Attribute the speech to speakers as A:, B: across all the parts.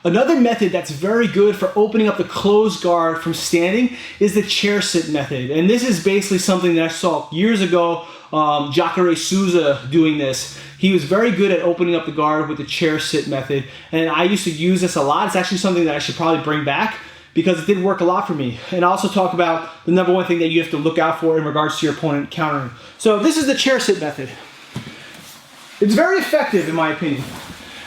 A: Another method that's very good for opening up the closed guard from standing is the chair sit method. And this is basically something that I saw years ago, Jacare Souza doing this. He was very good at opening up the guard with the chair sit method. And I used to use this a lot. It's actually something that I should probably bring back because it did work a lot for me. And I'll also talk about the number one thing that you have to look out for in regards to your opponent countering. So this is the chair sit method. It's very effective in my opinion.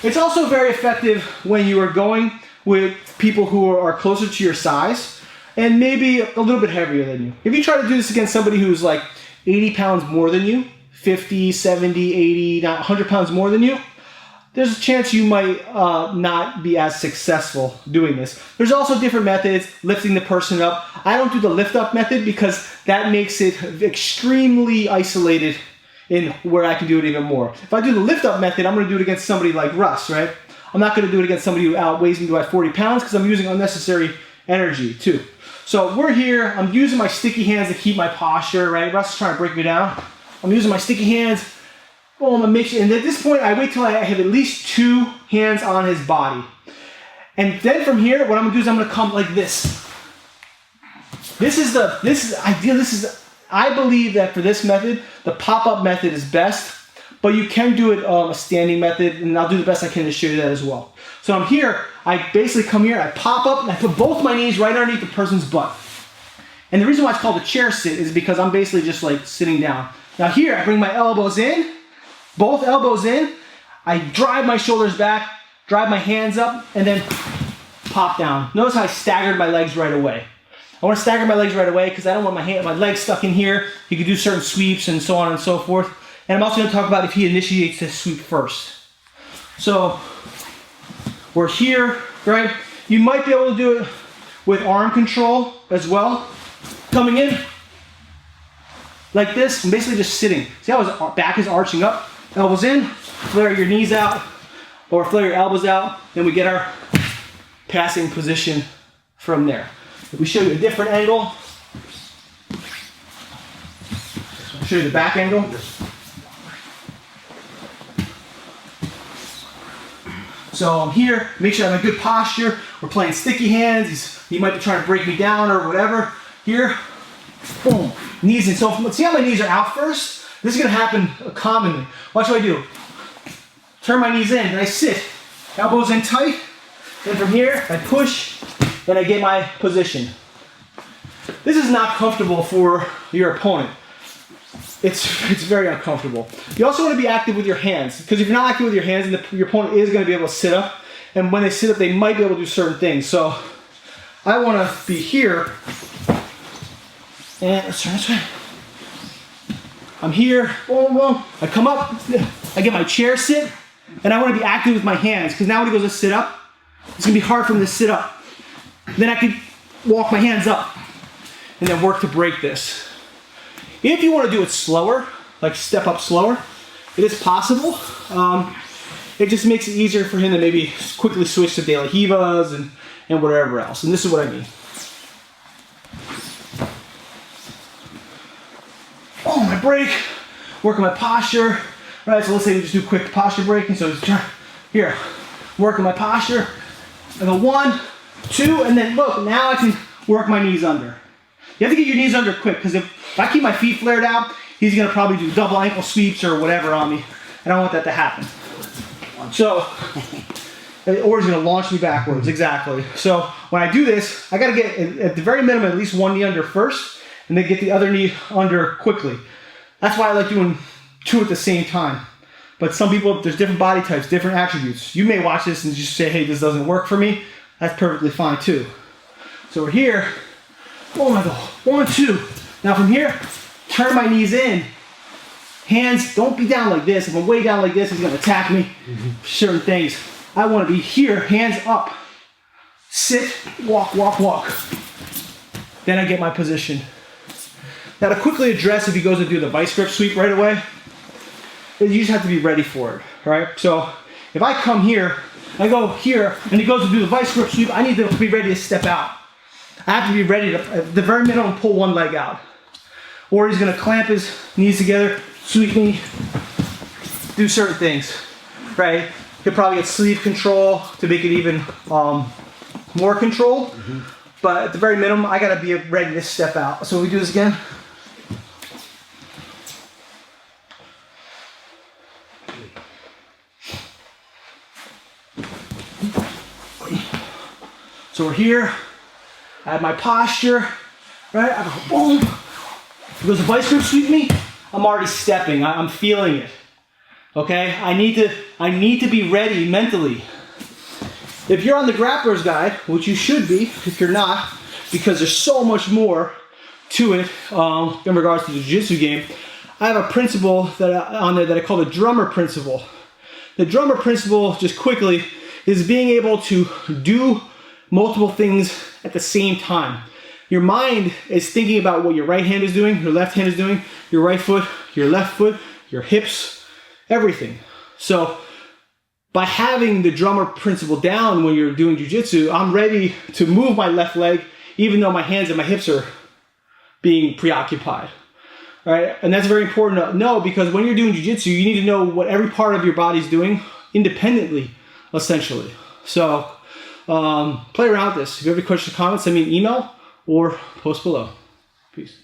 A: It's also very effective when you are going with people who are closer to your size and maybe a little bit heavier than you. If you try to do this against somebody who's like 80 pounds more than you, 50, 70, 80, 100 pounds more than you, there's a chance you might not be as successful doing this. There's also different methods, lifting the person up. I don't do the lift up method because that makes it extremely isolated in where I can do it even more. If I do the lift up method, I'm gonna do it against somebody like Russ, right? I'm not gonna do it against somebody who outweighs me by 40 pounds because I'm using unnecessary energy too. So we're here, I'm using my sticky hands to keep my posture, right? Russ is trying to break me down. I'm using my sticky hands. Oh, I'm gonna make sure, and at this point, I wait till I have at least 2 hands on his body. And then from here, what I'm gonna do is I'm gonna come like this. This is ideal, I believe that for this method, the pop-up method is best, but you can do it a standing method, and I'll do the best I can to show you that as well. So I'm here, I basically come here, I pop up, and I put both my knees right underneath the person's butt. And the reason why it's called a chair sit is because I'm basically just like sitting down. Now here, I bring my elbows in, both elbows in, I drive my shoulders back, drive my hands up, and then pop down. Notice how I staggered my legs right away. I want to stagger my legs right away because I don't want my legs stuck in here. You can do certain sweeps and so on and so forth. And I'm also going to talk about if he initiates this sweep first. So we're here, right? You might be able to do it with arm control as well. Coming in like this, and basically just sitting. See how his back is arching up? Elbows in, flare your knees out, or flare your elbows out. Then we get our passing position from there. If we show you a different angle, I'll show you the back angle. So I'm here, make sure I have a good posture. We're playing sticky hands. He might be trying to break me down or whatever. Here, boom, knees in. So let's see how my knees are out first. This is gonna happen commonly. Watch what I do. Turn my knees in, and I sit. Elbows in tight. Then from here, I push. Then I get my position. This is not comfortable for your opponent. It's very uncomfortable. You also want to be active with your hands, because if you're not active with your hands, then your opponent is going to be able to sit up, and when they sit up, they might be able to do certain things. So I want to be here, and let's turn this way. I'm here, boom, boom. I come up, I get my chair sit, and I want to be active with my hands, because now when he goes to sit up, it's going to be hard for him to sit up. Then I can walk my hands up and then work to break this. If you want to do it slower, like step up slower, it is possible. It just makes it easier for him to maybe quickly switch to De La Rivas and whatever else. And this is what I mean. Oh, my break, working my posture. Right, so let's say we just do quick posture breaking. So here, working my posture. I go 1, 2, and then look, now I can work my knees under. You have to get your knees under quick, because if I keep my feet flared out, he's going to probably do double ankle sweeps or whatever on me. I don't want that to happen. So, or he's going to launch me backwards, exactly. So when I do this, I got to get, at the very minimum, at least one knee under first, and then get the other knee under quickly. That's why I like doing 2 at the same time. But some people, there's different body types, different attributes. You may watch this and just say, hey, this doesn't work for me. That's perfectly fine too. So we're here. Oh my God. 1, 2. Now from here, turn my knees in. Hands, don't be down like this. If I'm way down like this, he's going to attack me. Certain things. I want to be here, hands up. Sit, walk, walk, walk. Then I get my position. Now to quickly address if he goes to do the vice grip sweep right away, you just have to be ready for it, right? So if I come here, I go here, and he goes to do the vice grip sweep, I need to be ready to step out. I have to be ready to, at the very minimum, pull one leg out. Or he's gonna clamp his knees together, sweep me, do certain things, right? Could probably get sleeve control to make it even more controlled. But at the very minimum, I gotta be ready to step out. So we do this again. So we're here. I have my posture, right? I go boom. Because the vice grip sweep me, I'm already stepping. I'm feeling it. Okay? I need to be ready mentally. If you're on the grappler's guide, which you should be, if you're not, because there's so much more to it in regards to the jiu-jitsu game, I have a principle on there that I call the drummer principle. The drummer principle, just quickly, is being able to do multiple things at the same time. Your mind is thinking about what your right hand is doing, your left hand is doing, your right foot, your left foot, your hips, everything. So by having the drummer principle down when you're doing jiu-jitsu, I'm ready to move my left leg even though my hands and my hips are being preoccupied. All right? And that's very important to know, because when you're doing jiu-jitsu, you need to know what every part of your body's doing independently, essentially. So play around with this. If you have any questions or comments, send me an email or post below. Peace.